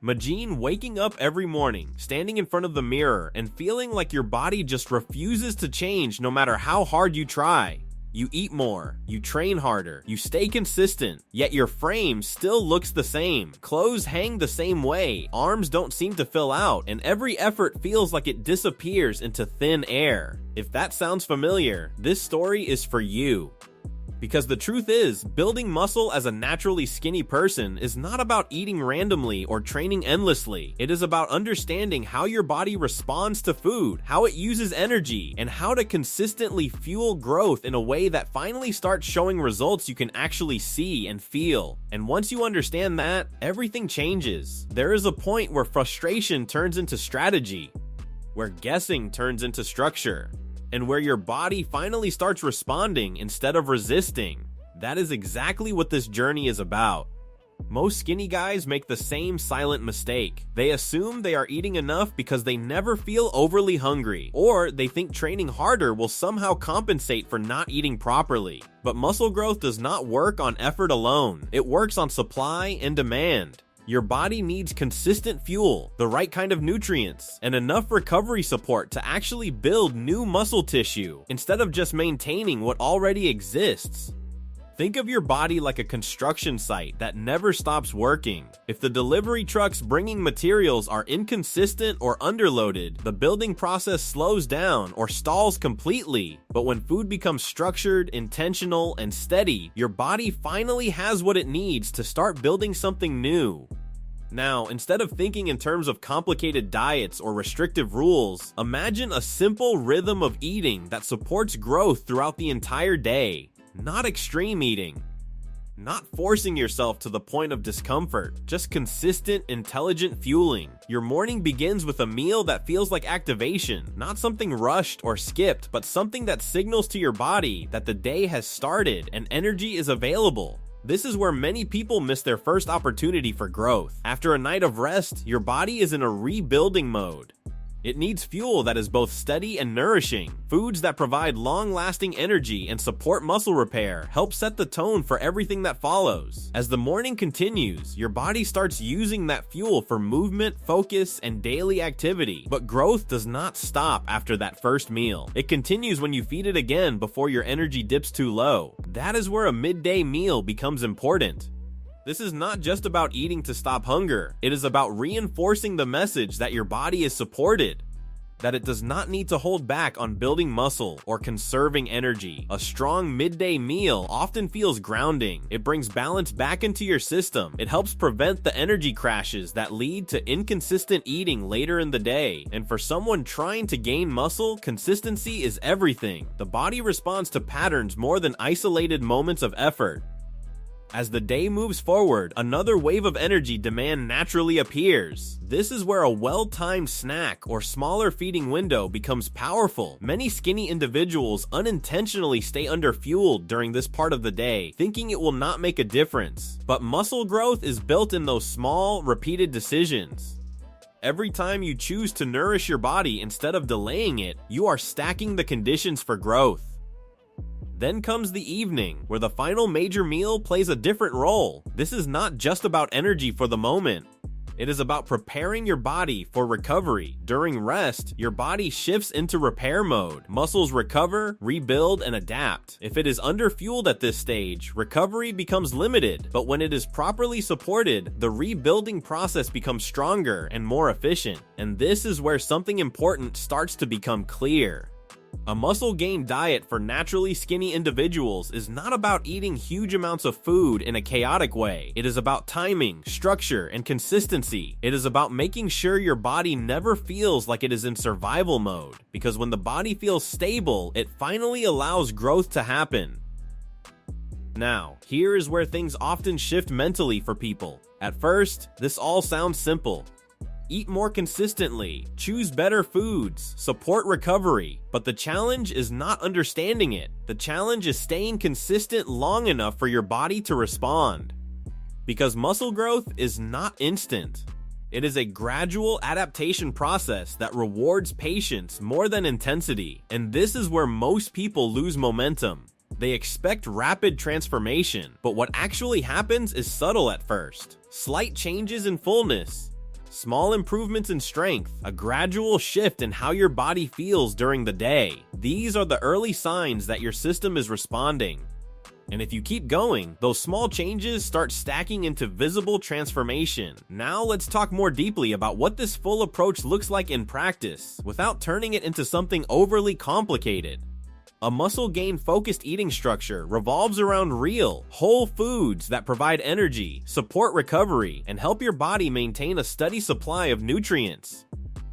Imagine waking up every morning, standing in front of the mirror, and feeling like your body just refuses to change no matter how hard you try. You eat more, you train harder, you stay consistent, yet your frame still looks the same. Clothes hang the same way, arms don't seem to fill out, and every effort feels like it disappears into thin air. If that sounds familiar, this story is for you. Because the truth is, building muscle as a naturally skinny person is not about eating randomly or training endlessly. It is about understanding how your body responds to food, how it uses energy, and how to consistently fuel growth in a way that finally starts showing results you can actually see and feel. And once you understand that, everything changes. There is a point where frustration turns into strategy, where guessing turns into structure, and where your body finally starts responding instead of resisting. That is exactly what this journey is about. Most skinny guys make the same silent mistake. They assume they are eating enough because they never feel overly hungry, or they think training harder will somehow compensate for not eating properly. But muscle growth does not work on effort alone. It works on supply and demand. Your body needs consistent fuel, the right kind of nutrients, and enough recovery support to actually build new muscle tissue, instead of just maintaining what already exists. Think of your body like a construction site that never stops working. If the delivery trucks bringing materials are inconsistent or underloaded, the building process slows down or stalls completely. But when food becomes structured, intentional, and steady, your body finally has what it needs to start building something new. Now, instead of thinking in terms of complicated diets or restrictive rules, imagine a simple rhythm of eating that supports growth throughout the entire day. Not extreme eating, not forcing yourself to the point of discomfort, just consistent, intelligent fueling. Your morning begins with a meal that feels like activation, not something rushed or skipped, but something that signals to your body that the day has started and energy is available. This is where many people miss their first opportunity for growth. After a night of rest, your body is in a rebuilding mode. It needs fuel that is both steady and nourishing. Foods that provide long-lasting energy and support muscle repair help set the tone for everything that follows. As the morning continues, your body starts using that fuel for movement, focus, and daily activity. But growth does not stop after that first meal. It continues when you feed it again before your energy dips too low. That is where a midday meal becomes important. This is not just about eating to stop hunger. It is about reinforcing the message that your body is supported, that it does not need to hold back on building muscle or conserving energy. A strong midday meal often feels grounding. It brings balance back into your system. It helps prevent the energy crashes that lead to inconsistent eating later in the day. And for someone trying to gain muscle, consistency is everything. The body responds to patterns more than isolated moments of effort. As the day moves forward, another wave of energy demand naturally appears. This is where a well-timed snack or smaller feeding window becomes powerful. Many skinny individuals unintentionally stay underfueled during this part of the day, thinking it will not make a difference. But muscle growth is built in those small, repeated decisions. Every time you choose to nourish your body instead of delaying it, you are stacking the conditions for growth. Then comes the evening, where the final major meal plays a different role. This is not just about energy for the moment. It is about preparing your body for recovery. During rest, your body shifts into repair mode. Muscles recover, rebuild, and adapt. If it is underfueled at this stage, recovery becomes limited. But when it is properly supported, the rebuilding process becomes stronger and more efficient. And this is where something important starts to become clear. A muscle gain diet for naturally skinny individuals is not about eating huge amounts of food in a chaotic way. It is about timing, structure, and consistency. It is about making sure your body never feels like it is in survival mode, because when the body feels stable, it finally allows growth to happen. Now, here is where things often shift mentally for people. At first, this all sounds simple. Eat more consistently, choose better foods, support recovery. But the challenge is not understanding it. The challenge is staying consistent long enough for your body to respond. Because muscle growth is not instant. It is a gradual adaptation process that rewards patience more than intensity. And this is where most people lose momentum. They expect rapid transformation, but what actually happens is subtle at first. Slight changes in fullness, Small improvements in strength, a gradual shift in how your body feels during the day. These are the early signs that your system is responding. And if you keep going, those small changes start stacking into visible transformation. Now let's talk more deeply about what this full approach looks like in practice, without turning it into something overly complicated. A muscle gain focused eating structure revolves around real, whole foods that provide energy, support recovery, and help your body maintain a steady supply of nutrients.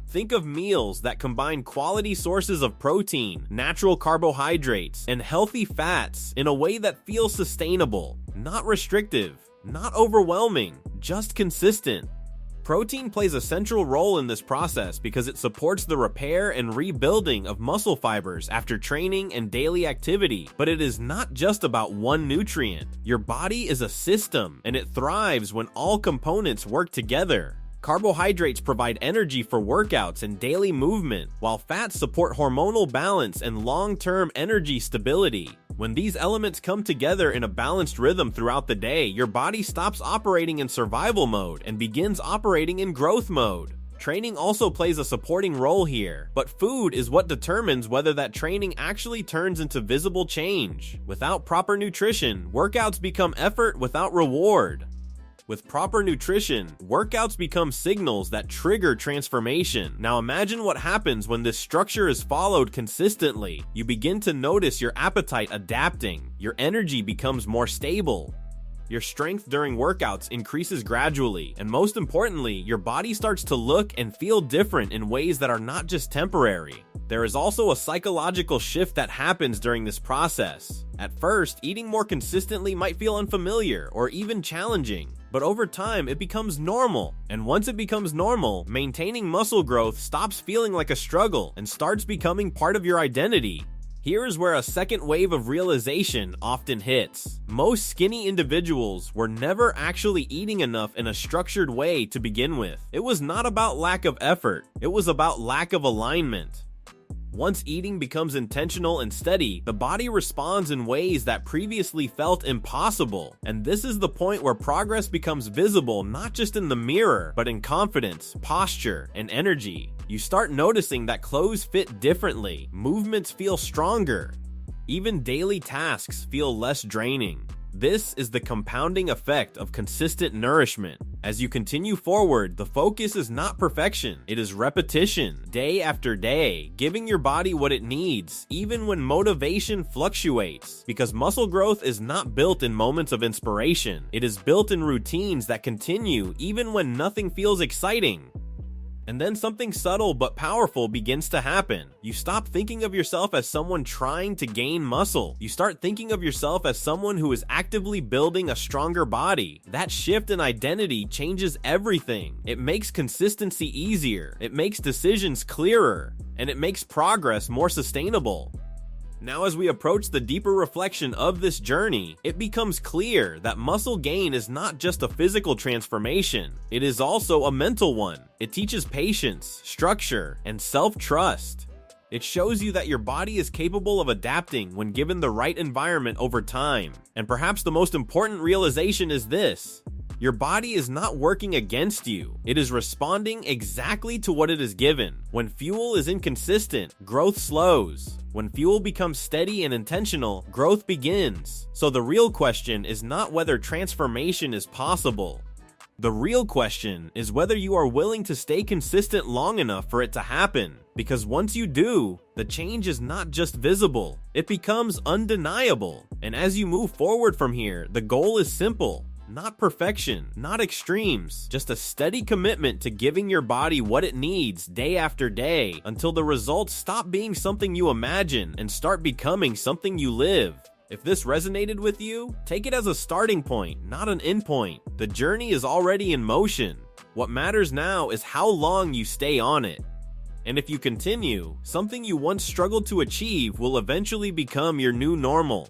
Think of meals that combine quality sources of protein, natural carbohydrates, and healthy fats in a way that feels sustainable, not restrictive, not overwhelming, just consistent. Protein plays a central role in this process because it supports the repair and rebuilding of muscle fibers after training and daily activity. But it is not just about one nutrient. Your body is a system, and it thrives when all components work together. Carbohydrates provide energy for workouts and daily movement, while fats support hormonal balance and long-term energy stability. When these elements come together in a balanced rhythm throughout the day, your body stops operating in survival mode and begins operating in growth mode. Training also plays a supporting role here, but food is what determines whether that training actually turns into visible change. Without proper nutrition, workouts become effort without reward. With proper nutrition, workouts become signals that trigger transformation. Now imagine what happens when this structure is followed consistently. You begin to notice your appetite adapting, your energy becomes more stable, your strength during workouts increases gradually, and most importantly, your body starts to look and feel different in ways that are not just temporary. There is also a psychological shift that happens during this process. At first, eating more consistently might feel unfamiliar or even challenging, but over time it becomes normal. And once it becomes normal, maintaining muscle growth stops feeling like a struggle and starts becoming part of your identity. Here is where a second wave of realization often hits. Most skinny individuals were never actually eating enough in a structured way to begin with. It was not about lack of effort, it was about lack of alignment. Once eating becomes intentional and steady, the body responds in ways that previously felt impossible. And this is the point where progress becomes visible not just in the mirror, but in confidence, posture, and energy. You start noticing that clothes fit differently, movements feel stronger, even daily tasks feel less draining. This is the compounding effect of consistent nourishment. As you continue forward, the focus is not perfection, it is repetition, day after day, giving your body what it needs, even when motivation fluctuates. Because muscle growth is not built in moments of inspiration, it is built in routines that continue even when nothing feels exciting. And then something subtle but powerful begins to happen. You stop thinking of yourself as someone trying to gain muscle. You start thinking of yourself as someone who is actively building a stronger body. That shift in identity changes everything. It makes consistency easier, it makes decisions clearer, and it makes progress more sustainable. Now, as we approach the deeper reflection of this journey, it becomes clear that muscle gain is not just a physical transformation, it is also a mental one. It teaches patience, structure, and self-trust. It shows you that your body is capable of adapting when given the right environment over time. And perhaps the most important realization is this: your body is not working against you. It is responding exactly to what it is given. When fuel is inconsistent, growth slows. When fuel becomes steady and intentional, growth begins. So the real question is not whether transformation is possible. The real question is whether you are willing to stay consistent long enough for it to happen. Because once you do, the change is not just visible, it becomes undeniable. And as you move forward from here, the goal is simple. Not perfection, not extremes, just a steady commitment to giving your body what it needs day after day until the results stop being something you imagine and start becoming something you live. If this resonated with you, take it as a starting point, not an end point. The journey is already in motion. What matters now is how long you stay on it. And if you continue, something you once struggled to achieve will eventually become your new normal.